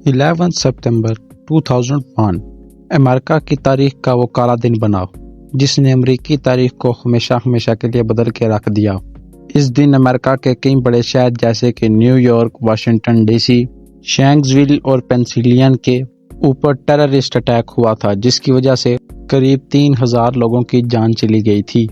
11 सितंबर 2001 America की तारीख का वो काला दिन बना जिसने अमेरिकी तारीख को हमेशा हमेशा के लिए बदल के रख दिया। इस दिन अमेरिका के कई बड़े शहर जैसे कि न्यूयॉर्क, वाशिंगटन डीसी, शैंक्सविल और पेंसिल्वेनिया के ऊपर टेररिस्ट अटैक हुआ था, जिसकी वजह से करीब 3000 लोगों की जान चली गई थी।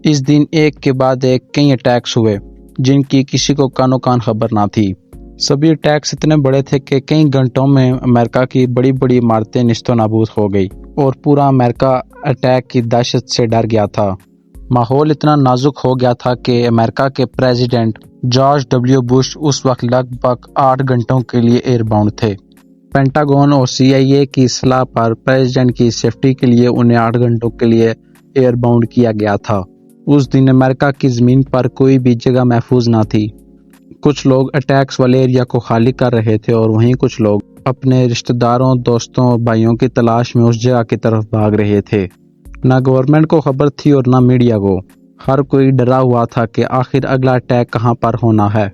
इस दिन एक के बाद एक कई अटैक्स हुए जिनकी किसी को कानो कान खबर ना थी। सभी अटैक्स इतने बड़े थे कि कई घंटों में अमेरिका की बड़ी बड़ी इमारतें निस्तो नाबूद हो गई और पूरा अमेरिका अटैक की दहशत से डर गया था। माहौल इतना नाजुक हो गया था कि अमेरिका के प्रेसिडेंट जॉर्ज डब्ल्यू बुश उस वक्त लगभग 8 घंटों के लिए एयरबाउंड थे। पेंटागन और CIA की सलाह पर प्रेसिडेंट की सेफ्टी के लिए उन्हें 8 घंटों के लिए एयरबाउंड किया गया था। उस दिन अमेरिका की ज़मीन पर कोई भी जगह महफूज ना थी। कुछ लोग अटैक्स वाले एरिया को खाली कर रहे थे और वहीं कुछ लोग अपने रिश्तेदारों, दोस्तों और भाइयों की तलाश में उस जगह की तरफ भाग रहे थे। ना गवर्नमेंट को खबर थी और ना मीडिया को। हर कोई डरा हुआ था कि आखिर अगला अटैक कहां पर होना है।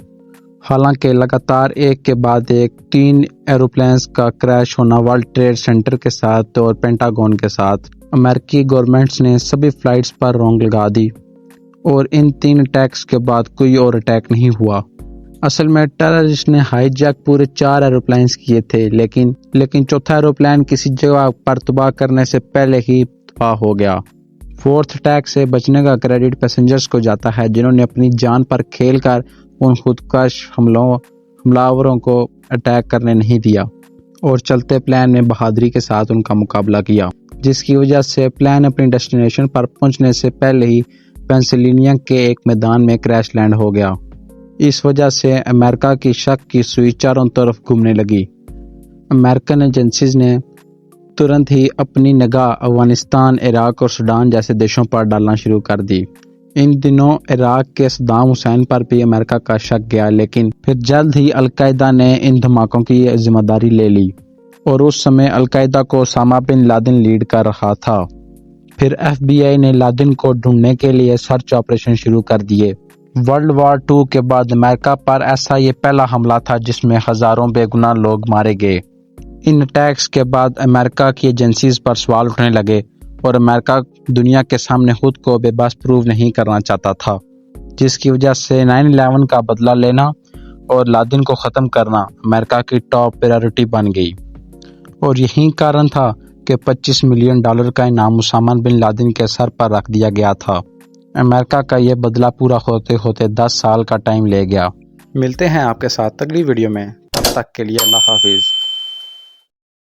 हालांकि लगातार एक के बाद एक 3 एरोप्लेन्स का क्रैश होना वर्ल्ड ट्रेड सेंटर के साथ और पेंटागन के साथ अमेरिकी गवर्नमेंट्स ने सभी फ्लाइट्स पर रोक लगा दी और इन 3 अटैक्स के बाद कोई और अटैक नहीं हुआ। असल में टेररिस्ट ने हाईजैक पूरे 4 एरोप्लेन्स किए थे, लेकिन चौथा एरोप्लेन किसी जगह पर तबाह करने से पहले ही तबाह हो गया। 4th अटैक से बचने का क्रेडिट पैसेंजर्स को जाता है जिन्होंने अपनी जान पर खेलकर उन खुदकश हमलावरों को अटैक करने नहीं दिया और चलते प्लेन में बहादुरी के साथ उनका मुकाबला किया, जिसकी वजह से प्लेन अपनी डेस्टिनेशन पर पहुंचने से पहले ही पेंसिल्वेनिया के एक मैदान में क्रैश लैंड हो गया। इस वजह से अमेरिका की शक की सुई चारों तरफ घूमने लगी। अमेरिकन एजेंसीज ने तुरंत ही अपनी निगाह अफगानिस्तान, इराक और सूडान जैसे देशों पर डालना शुरू कर दी। इन दिनों इराक के सद्दाम हुसैन पर भी अमेरिका का शक गया, लेकिन फिर जल्द ही अलकायदा ने इन धमाकों की जिम्मेदारी ले ली और उस समय अलकायदा को ओसामा बिन लादेन लीड कर रहा था। फिर FBI ने लादेन को ढूंढने के लिए सर्च ऑपरेशन शुरू कर दिए। वर्ल्ड वॉर 2 के बाद अमेरिका पर ऐसा ये पहला हमला था जिसमें हजारों बेगुनाह लोग मारे गए। इन अटैक्स के बाद अमेरिका की एजेंसीज पर सवाल उठने लगे और अमेरिका दुनिया के सामने खुद को बेबस प्रूव नहीं करना चाहता था, जिसकी वजह से 9/11 का बदला लेना और लादेन को ख़त्म करना अमेरिका की टॉप प्रायोरिटी बन गई। और यही कारण था कि $25 मिलियन का इनाम ओसामा बिन लादेन के सर पर रख दिया गया था। अमेरिका का यह बदला पूरा होते होते 10 साल का टाइम ले गया। मिलते हैं आपके साथ अगली वीडियो में, तब तक के लिए अल्लाह हाफिज़।